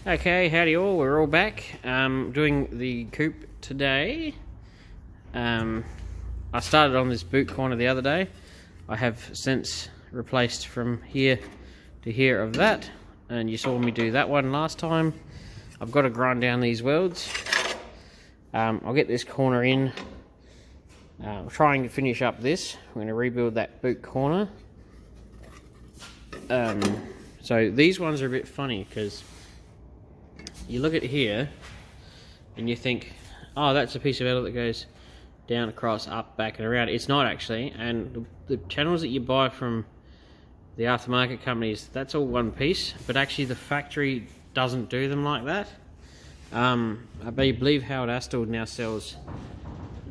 Okay, howdy all, we're all back. Doing the coupe today. I started on this boot corner the other day. I have since replaced from here to here of that, and you saw me do that one last time. I've got to grind down these welds. I'll get this corner in. I'll try and finish up this. I'm going to rebuild that boot corner. So these ones are a bit funny because you look at here and you think, oh, that's a piece of metal that goes down, across, up, back and around. It's not actually, and the channels that you buy from the aftermarket companies, that's all one piece, but actually the factory doesn't do them like that. I believe Howard Astor now sells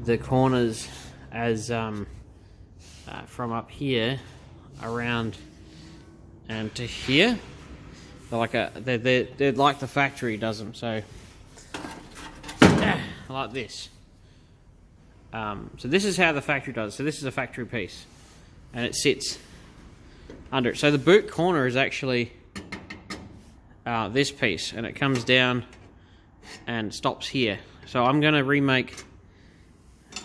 the corners as from up here around and to here. They're like the factory does them, so like this. So this is how the factory does it. So this is a factory piece, and it sits under it. So the boot corner is actually this piece, and it comes down and stops here. So I'm going to remake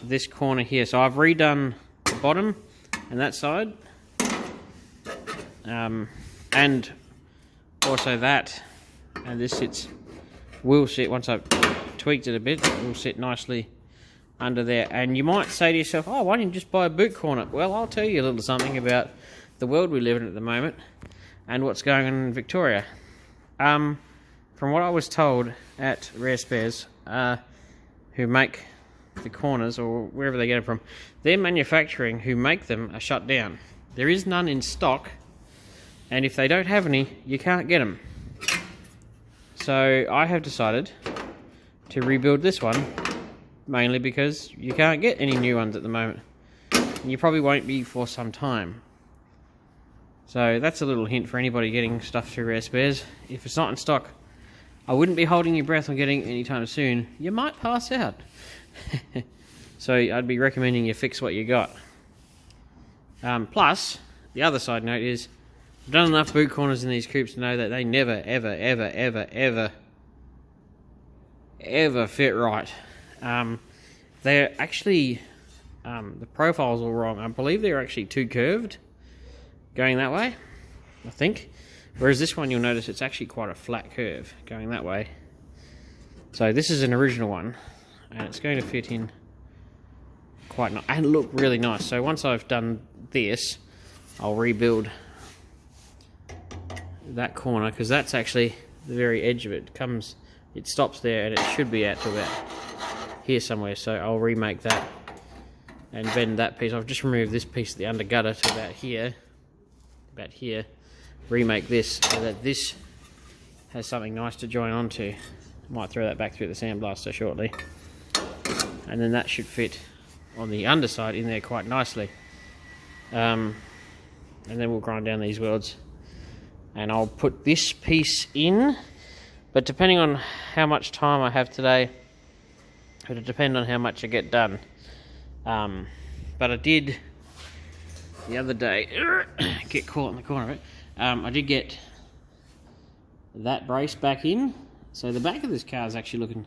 this corner here. So I've redone the bottom and that side, and also that, and this will sit, once I've tweaked it a bit, it will sit nicely under there. And you might say to yourself, oh, why didn't you just buy a boot corner? Well, I'll tell you a little something about the world we live in at the moment and what's going on in Victoria. From what I was told at Rare Spares, who make the corners, or wherever they get it from, their manufacturing who make them are shut down. There is none in stock, and if they don't have any, you can't get them. So I have decided to rebuild this one, mainly because you can't get any new ones at the moment, and you probably won't be for some time. So that's a little hint for anybody getting stuff through Rare Spares. If it's not in stock, I wouldn't be holding your breath on getting it anytime soon. You might pass out. So I'd be recommending you fix what you got. Plus, the other side note is, I've done enough boot corners in these coupes to know that they never, ever fit right. They're actually, the profile's all wrong. I believe they're actually too curved going that way, I think. Whereas this one, you'll notice it's actually quite a flat curve going that way. So this is an original one, and it's going to fit in quite nice and look really nice. So once I've done this, I'll rebuild that corner, because that's actually the very edge of it. It stops there, and it should be out to about here somewhere. So I'll remake that and bend that piece. I've just removed this piece of the under gutter to about here, remake this so that this has something nice to join onto. Might throw that back through the sandblaster shortly, and then that should fit on the underside in there quite nicely. And then we'll grind down these welds, and I'll put this piece in, but depending on how much time I have today, it'll depend on how much I get done. But I did the other day get caught in the corner of it. I did get that brace back in, so the back of this car is actually looking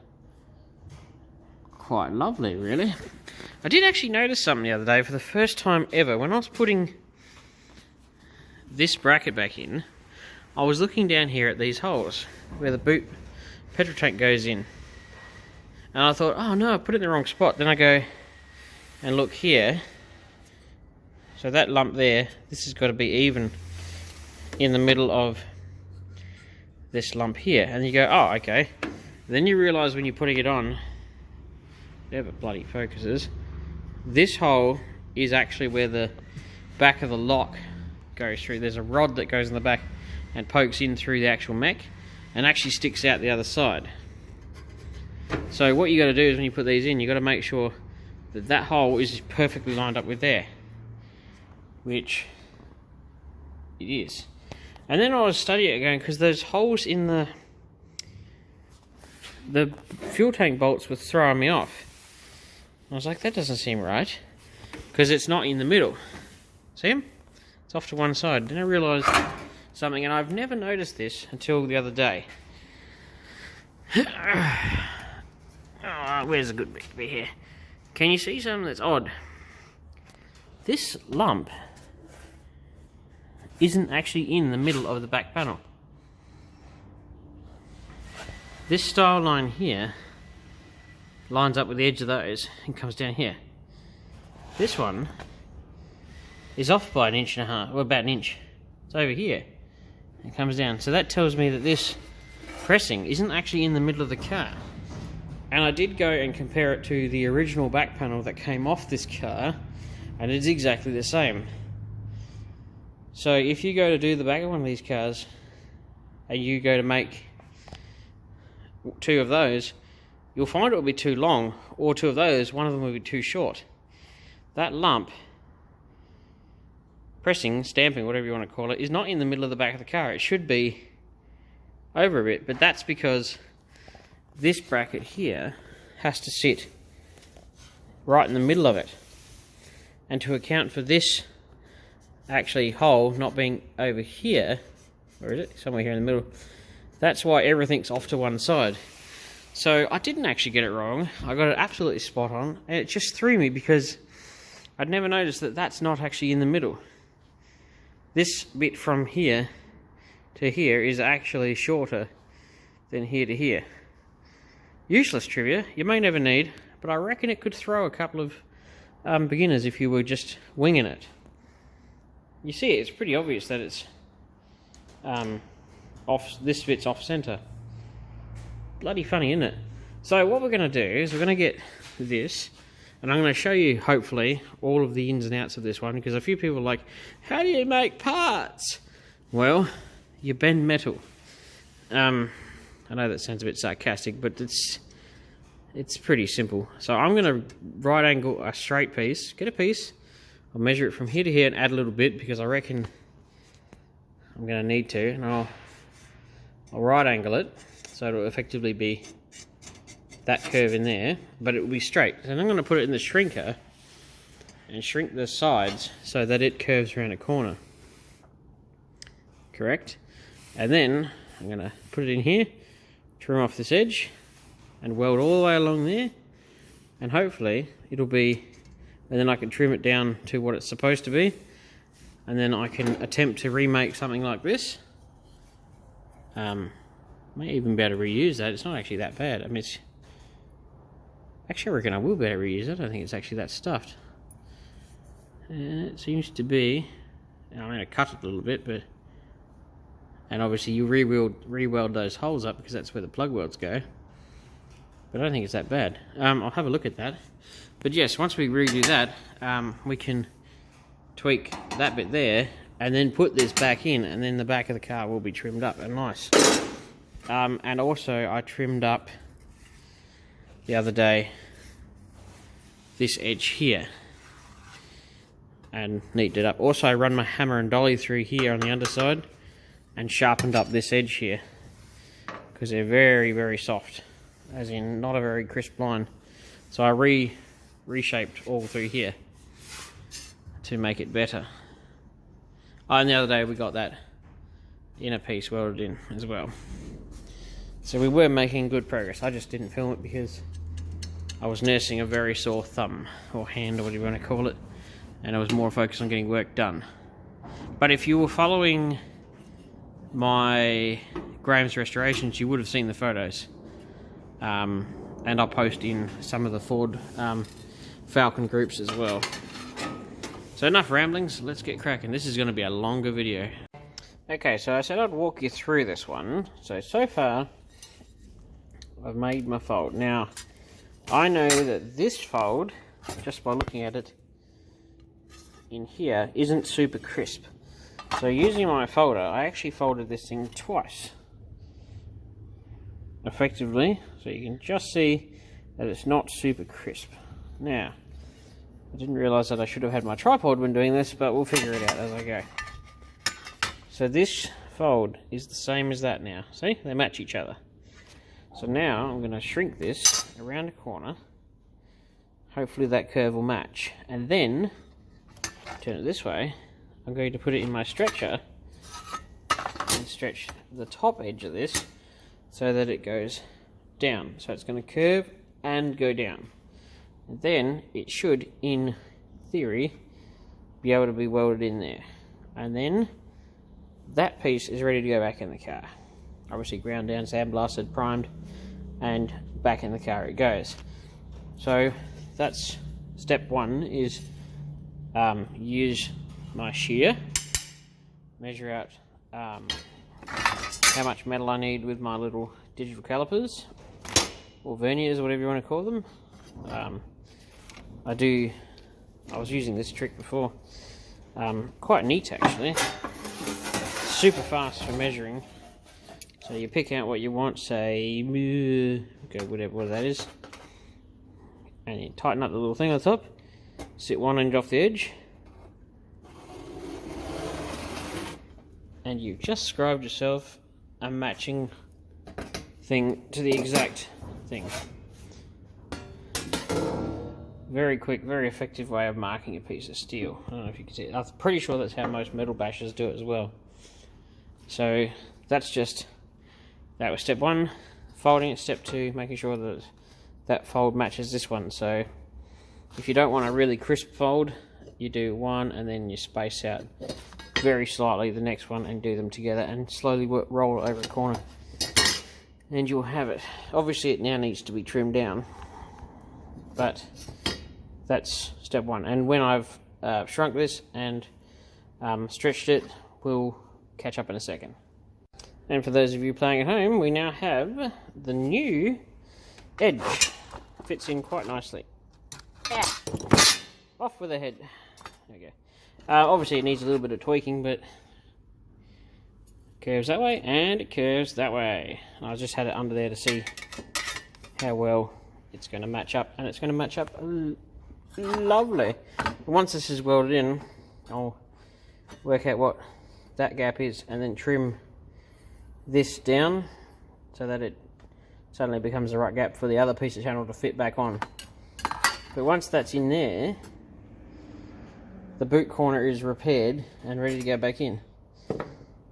quite lovely, really. I did actually notice something the other day for the first time ever. When I was putting this bracket back in, I was looking down here at these holes where the boot petrol tank goes in, and I thought, oh no, I put it in the wrong spot. Then I go and look here, so that lump there, this has got to be even in the middle of this lump here, and you go, oh, okay. Then you realise when you're putting it on, never bloody focuses, this hole is actually where the back of the lock goes through. There's a rod that goes in the back and pokes in through the actual mech and actually sticks out the other side. So what you got to do is, when you put these in, you got to make sure that that hole is perfectly lined up with there, which it is. And then I was studying it going, because those holes in the fuel tank bolts were throwing me off. I was like, that doesn't seem right, because it's not in the middle. See them? It's off to one side. Then I realised something, and I've never noticed this until the other day. Oh, where's a good bit here? Can you see something that's odd? This lump isn't actually in the middle of the back panel. This style line here lines up with the edge of those and comes down here. This one is off by 1.5 inches, or about 1 inch. It's over here. It comes down. So that tells me that this pressing isn't actually in the middle of the car. And I did go and compare it to the original back panel that came off this car, and it's exactly the same. So if you go to do the back of one of these cars, and you go to make 2 of those, you'll find it will be too long, or 2 of those, one of them will be too short. That lump, pressing, stamping, whatever you want to call it, is not in the middle of the back of the car. It should be over a bit, but that's because this bracket here has to sit right in the middle of it. And to account for this actually hole not being over here, where is it? Somewhere here in the middle. That's why everything's off to one side. So I didn't actually get it wrong. I got it absolutely spot on, and it just threw me because I'd never noticed that that's not actually in the middle. This bit from here to here is actually shorter than here to here. Useless trivia, you may never need, but I reckon it could throw a couple of beginners if you were just winging it. You see it's pretty obvious that it's this bit's off center. Bloody funny, isn't it? So what we're going to do is we're going to get this, and I'm going to show you, hopefully, all of the ins and outs of this one, because a few people are like, how do you make parts? Well, you bend metal. I know that sounds a bit sarcastic, but it's pretty simple. So I'm going to right angle a straight piece, get a piece, I'll measure it from here to here and add a little bit because I reckon I'm going to need to, and I'll right angle it so it'll effectively be that curve in there, but it will be straight. And I'm going to put it in the shrinker and shrink the sides so that it curves around a corner. Correct? And then I'm going to put it in here, trim off this edge and weld all the way along there, and hopefully it'll be, and then I can trim it down to what it's supposed to be, and then I can attempt to remake something like this. May even be able to reuse that. It's not actually that bad. I mean, actually I reckon I will be able to reuse it. I don't think it's actually that stuffed. It seems to be, I'm going to cut it a little bit, but, and obviously you re-weld those holes up because that's where the plug welds go. But I don't think it's that bad. I'll have a look at that. But yes, once we redo that, we can tweak that bit there and then put this back in, and then the back of the car will be trimmed up and nice. And also I trimmed up the other day this edge here and neatened it up. Also I run my hammer and dolly through here on the underside and sharpened up this edge here because they're very, very soft, as in not a very crisp line. So I reshaped all through here to make it better. Oh, and the other day we got that inner piece welded in as well. So we were making good progress. I just didn't film it because I was nursing a very sore thumb or hand or whatever you want to call it, and I was more focused on getting work done. But if you were following my Graham's restorations, you would have seen the photos. And I'll post in some of the Ford Falcon groups as well. So enough ramblings, let's get cracking. This is going to be a longer video. Okay, so I said I'd walk you through this one. So far, I've made my fold. Now, I know that this fold, just by looking at it in here, isn't super crisp. So using my folder, I actually folded this thing twice. Effectively, so you can just see that it's not super crisp. Now, I didn't realise that I should have had my tripod when doing this, but we'll figure it out as I go. So this fold is the same as that now. See? They match each other. So now I'm going to shrink this around a corner. Hopefully that curve will match. And then, turn it this way, I'm going to put it in my stretcher and stretch the top edge of this so that it goes down. So it's going to curve and go down. And then it should, in theory, be able to be welded in there. And then that piece is ready to go back in the car. Obviously ground down, sandblasted, primed, and back in the car it goes. So that's step one, is use my shear, measure out how much metal I need with my little digital calipers, or verniers, or whatever you want to call them. I was using this trick before. Quite neat actually. Super fast for measuring. So you pick out what you want, say, okay, whatever that is, and you tighten up the little thing on the top, sit one end off the edge, and you've just scribed yourself a matching thing to the exact thing. Very quick, very effective way of marking a piece of steel. I don't know if you can see it. I'm pretty sure that's how most metal bashers do it as well. So that was step one, folding it. Step two, making sure that that fold matches this one. So if you don't want a really crisp fold, you do one and then you space out very slightly the next one and do them together and slowly roll it over a corner, and you'll have it. Obviously it now needs to be trimmed down, but that's step one. And when I've shrunk this and stretched it, we'll catch up in a second. And for those of you playing at home, we now have the new edge. Fits in quite nicely. Ah. Off with the head. There we go. Obviously it needs a little bit of tweaking, but it curves that way and it curves that way. I just had it under there to see how well it's going to match up, and it's going to match up lovely. Once this is welded in, I'll work out what that gap is and then trim this down so that it suddenly becomes the right gap for the other piece of channel to fit back on. But once that's in there, the boot corner is repaired and ready to go back in,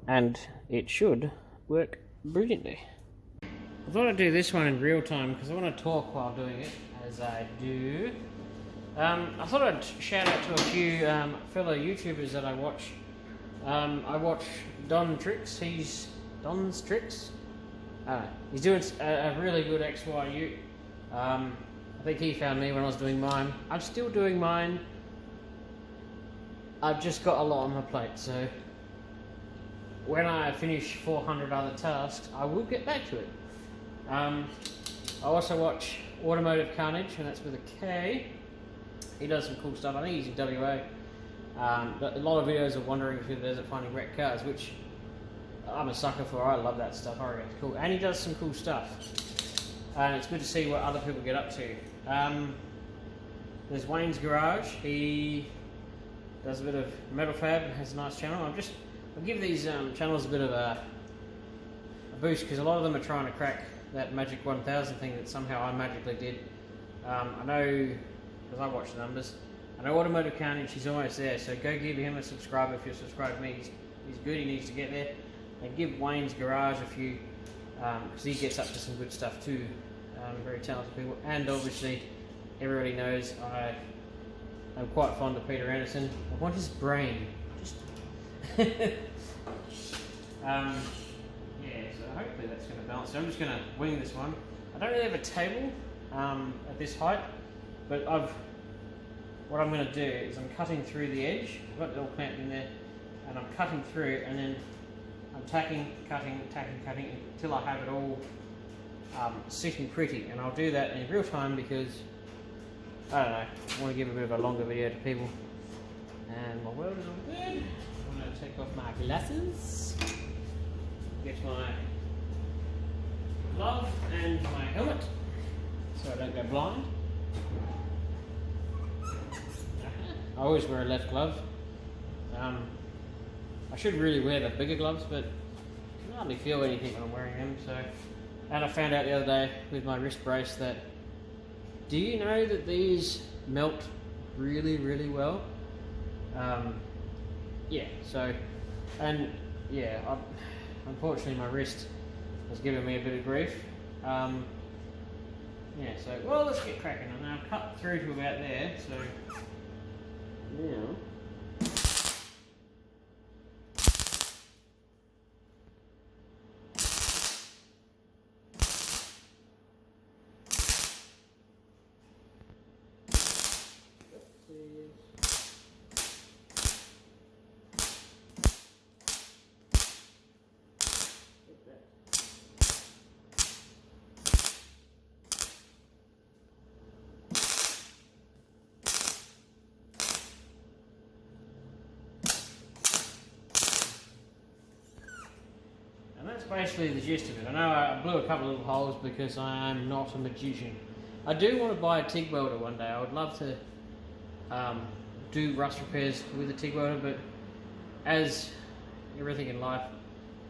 and it should work brilliantly. I thought I'd do this one in real time because I want to talk while doing it, as I do. I thought I'd shout out to a few fellow YouTubers that I watch. I watch Don's Tricks. He's doing a really good XYU. I think he found me when I was doing mine. I'm still doing mine. I've just got a lot on my plate, so when I finish 400 other tasks, I will get back to it. I also watch Automotive Carnage, and that's with a K. He does some cool stuff. I think he's in WA. A lot of videos of wandering through the desert finding wrecked cars, which I'm a sucker for. I love that stuff. I reckon it's cool. And he does some cool stuff. And it's good to see what other people get up to. There's Wayne's Garage. He does a bit of metal fab and has a nice channel. I'll give these channels a bit of a boost, because a lot of them are trying to crack that magic 1000 thing that somehow I magically did. I know, because I watch the numbers. I know Automotive Carnage, he's almost there, so go give him a subscribe if you're subscribed to me. He's good, he needs to get there. And give Wayne's Garage a few, because he gets up to some good stuff too. Very talented people. And obviously, everybody knows I'm quite fond of Peter Anderson. I want his brain. Just yeah, so hopefully that's going to balance. So I'm just going to wing this one. I don't really have a table at this height, but what I'm going to do is I'm cutting through the edge. I've got it all clamped in there, and I'm cutting through, and then I'm tacking, cutting until I have it all sitting pretty. And I'll do that in real time because, I don't know, I want to give a bit of a longer video to people. And my weld is all good. I'm going to take off my glasses, get my glove and my helmet so I don't go blind. I always wear a left glove. I should really wear the bigger gloves, but I can hardly feel anything when I'm wearing them. So, and I found out the other day with my wrist brace that, do you know that these melt really, really well? Yeah, so, and yeah, unfortunately my wrist was giving me a bit of grief. Yeah, so, well, let's get cracking. And I've cut through to about there, so now. And that's basically the gist of it. I know I blew a couple of little holes because I am not a magician. I do want to buy a TIG welder one day. I would love to do rust repairs with a TIG welder, but as everything in life,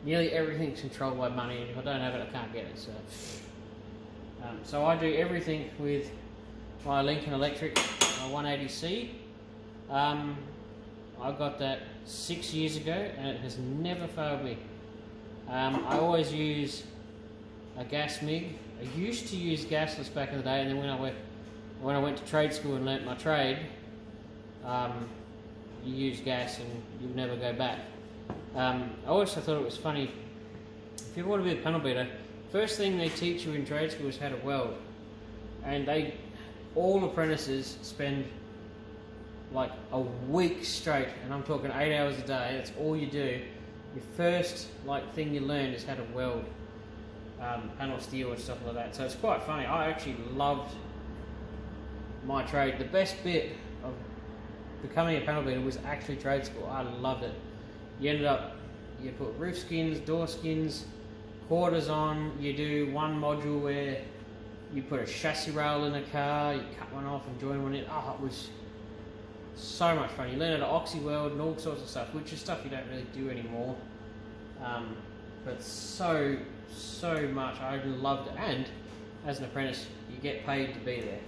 nearly everything's controlled by money, and if I don't have it, I can't get it. So I do everything with my Lincoln Electric 180C. I got that 6 years ago, and it has never failed me. I always use a gas MIG. I used to use gasless back in the day, and then when I went to trade school and learnt my trade, you use gas and you never go back. I also thought it was funny, if you want to be a panel beater, first thing they teach you in trade school is how to weld. And all apprentices spend like a week straight, and I'm talking 8 hours a day, that's all you do. Your first thing you learn is how to weld panel steel and stuff like that. So it's quite funny. I actually loved my trade. The best bit of becoming a panel beater was actually trade school. I loved it. You put roof skins, door skins, quarters on. You do one module where you put a chassis rail in a car, you cut one off and join one in. Oh, it was so much fun. You learn how to oxy weld and all sorts of stuff, which is stuff you don't really do anymore. But so much. I loved it. And as an apprentice, you get paid to be there.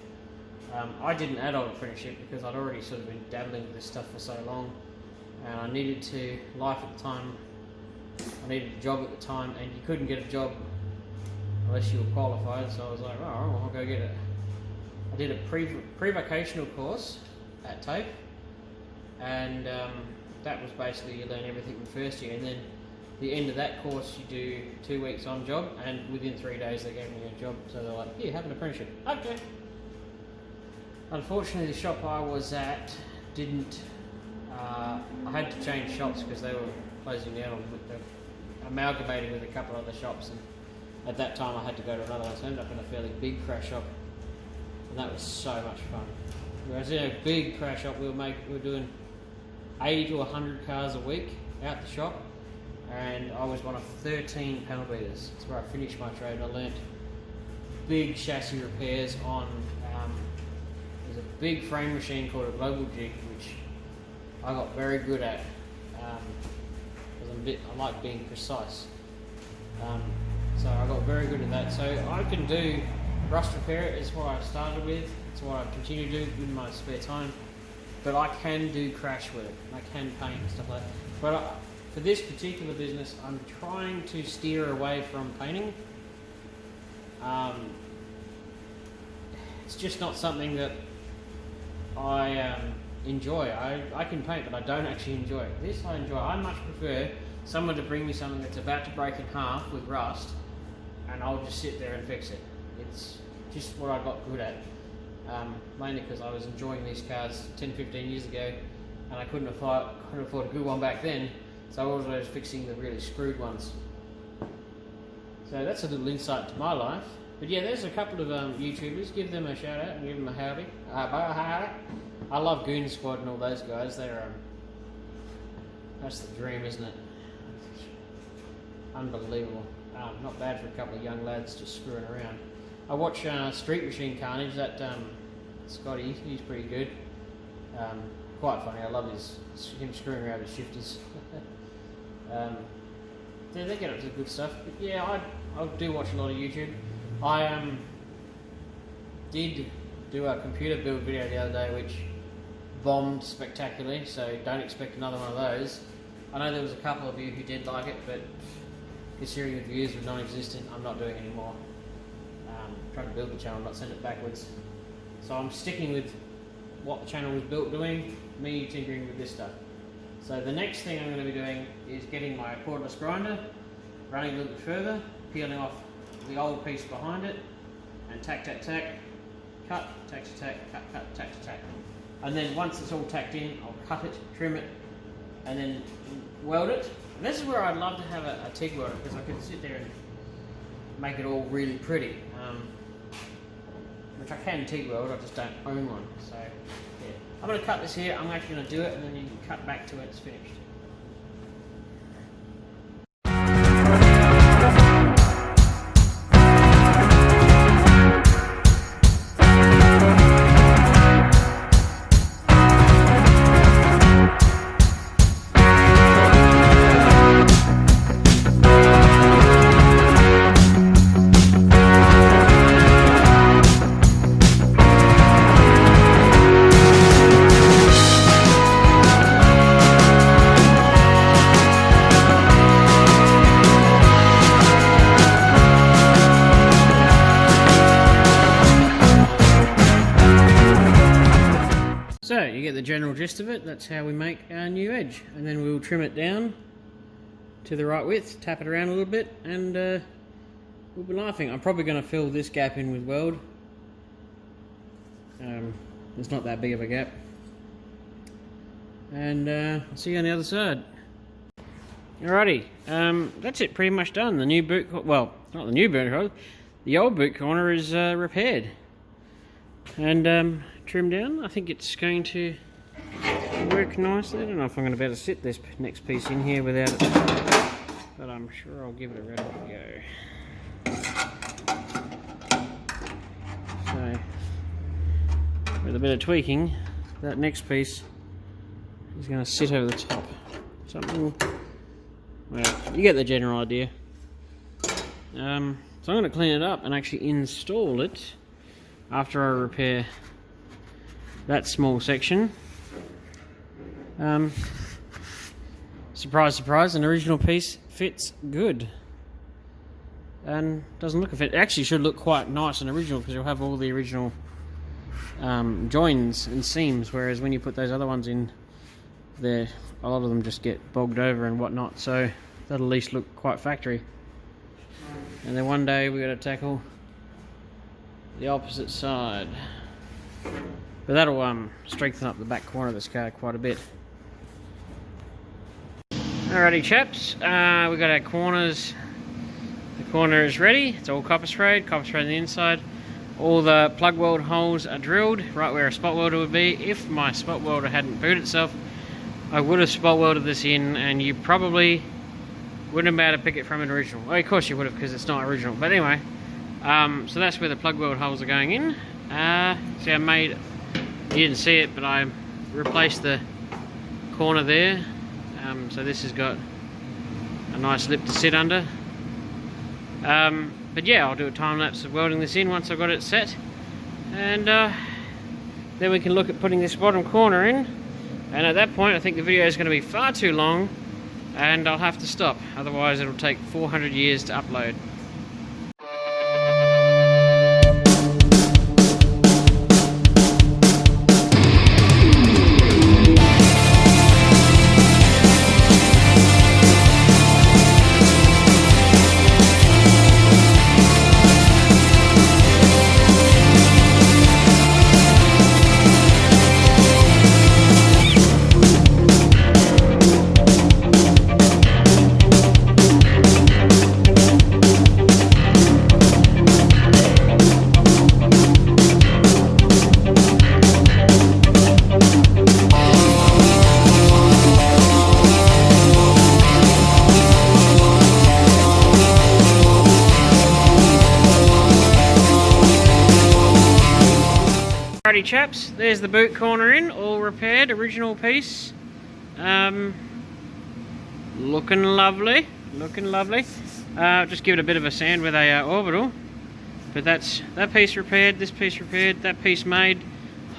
I did an adult apprenticeship because I'd already sort of been dabbling with this stuff for so long, and I needed life at the time. I needed a job at the time, and you couldn't get a job unless you were qualified. So I was like, oh, I'll go get it. I did a pre-vocational course at TAFE, and that was basically you learn everything in the first year, and then the end of that course you do 2 weeks on job, and within 3 days they gave me a job. So they're like, here, have an apprenticeship. Okay. Unfortunately, the shop I was at didn't. I had to change shops because they were closing down, amalgamating with a couple of other shops, and at that time I had to go to another one. So I ended up in a fairly big crash shop, and that was so much fun. Whereas in a big crash shop, we were doing 80 to 100 cars a week out the shop, and I was one of 13 panel beaters. That's where I finished my trade. I learnt big chassis repairs on. There's a big frame machine called a Global Jig, which I got very good at because I like being precise. So I got very good at that. So I can do rust repair. It's what I started with. It's what I continue to do in my spare time. But I can do crash work. I can paint and stuff like that. But for this particular business, I'm trying to steer away from painting. It's just not something that I enjoy. I can paint, but I don't actually enjoy it. This I enjoy. I much prefer someone to bring me something that's about to break in half with rust, and I'll just sit there and fix it. It's just what I got good at. Mainly because I was enjoying these cars 10-15 years ago, and I couldn't afford a good one back then, so I was always fixing the really screwed ones. So that's a little insight to my life. But yeah, there's a couple of YouTubers. Give them a shout out and give them a howdy. I love Goon Squad and all those guys. They're that's the dream, isn't it? Unbelievable. Not bad for a couple of young lads just screwing around. I watch Street Machine Carnage. That Scotty, he's pretty good. Quite funny. I love him screwing around with shifters. They get up to good stuff. But yeah, I do watch a lot of YouTube. I did do a computer build video the other day which bombed spectacularly, so don't expect another one of those. I know there was a couple of you who did like it, but considering the views were non-existent, I'm not doing any more. Try to build the channel, not send it backwards. So I'm sticking with what the channel was built doing, me tinkering with this stuff. So the next thing I'm going to be doing is getting my cordless grinder, running a little bit further, peeling off the old piece behind it, and tack, tack, tack, cut, tack to tack, cut, cut, tack to tack. And then once it's all tacked in, I'll cut it, trim it, and then weld it. And this is where I'd love to have a TIG welder, because I could sit there and make it all really pretty. Which I can TIG weld, I just don't own one. So yeah, I'm going to cut this here, I'm actually going to do it, and then you can cut back to when it's finished. So you get the general gist of it. That's how we make our new edge, and then we'll trim it down to the right width, tap it around a little bit, and we'll be laughing. I'm probably going to fill this gap in with weld. It's not that big of a gap, and I'll see you on the other side. Alrighty, that's it, pretty much done. The new boot, well, not the new boot corner, the old boot corner is repaired and trimmed down. I think it's going to work nicely. I don't know if I'm going to be able to sit this next piece in here without it, but I'm sure I'll give it a round go. So, with a bit of tweaking, that next piece is going to sit over the top. Something, well, you get the general idea. So I'm going to clean it up and actually install it after I repair that small section. Surprise, surprise, an original piece fits good and doesn't look a fit. It actually should look quite nice and original, because you'll have all the original joins and seams, whereas when you put those other ones in there, a lot of them just get bogged over and whatnot, so that'll at least look quite factory. And then one day we're going to tackle the opposite side. But that'll strengthen up the back corner of this car quite a bit. Alrighty chaps, we got our corners. The corner is ready, it's all copper sprayed on the inside. All the plug weld holes are drilled right where a spot welder would be. If my spot welder hadn't booted itself, I would have spot welded this in, and you probably wouldn't have been able to pick it from an original. Well, of course you would have, because it's not original, but anyway. So that's where the plug weld holes are going in. See, I made, you didn't see it, but I replaced the corner there. So this has got a nice lip to sit under. But yeah, I'll do a time lapse of welding this in once I've got it set, and then we can look at putting this bottom corner in. And at that point I think the video is going to be far too long and I'll have to stop, otherwise it'll take 400 years to upload. Alrighty chaps, there's the boot corner in, all repaired, original piece. Looking lovely, looking lovely. Just give it a bit of a sand with a orbital. But that's that piece repaired, this piece repaired, that piece made.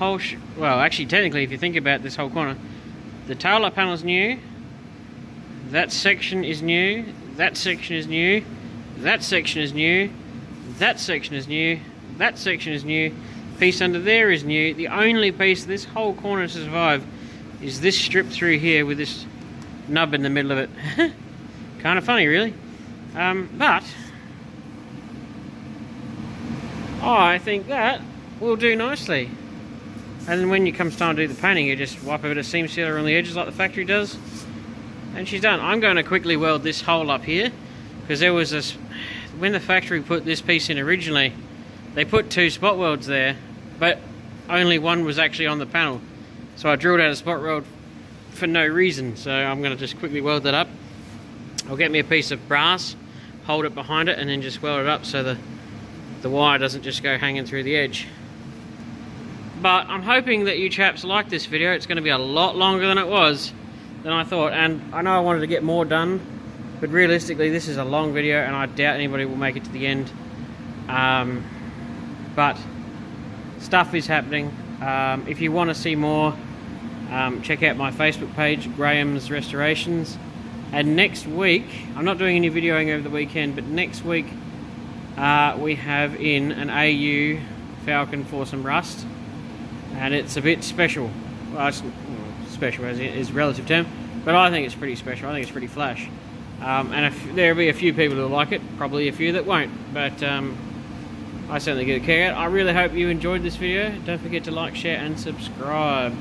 Well, actually technically if you think about this whole corner, the tail light panel is new, that section is new, that section is new, that section is new, That section is new. That section is new. Piece under there is new. The only piece of this whole corner to survive is this strip through here with this nub in the middle of it. Kind of funny, really. But I think that will do nicely. And then when it comes time to do the painting, you just wipe a bit of seam sealer on the edges like the factory does, and she's done. I'm going to quickly weld this hole up here, because there was this, when the factory put this piece in originally, they put 2 spot welds there, but only one was actually on the panel. So I drilled out a spot weld for no reason, so I'm going to just quickly weld that up. I'll get me a piece of brass, hold it behind it, and then just weld it up so the wire doesn't just go hanging through the edge. But I'm hoping that you chaps like this video. It's going to be a lot longer than I thought, and I know I wanted to get more done, but realistically this is a long video and I doubt anybody will make it to the end. But stuff is happening. If you want to see more, check out my Facebook page, Graham's Restorations. And next week, I'm not doing any videoing over the weekend, but next week we have in an AU Falcon for some rust, and it's a bit special. Well, it's special as it is a relative term, but I think it's pretty special. I think it's pretty flash. And there'll be a few people who like it, probably a few that won't, but I certainly get a kick out. I really hope you enjoyed this video. Don't forget to like, share and subscribe.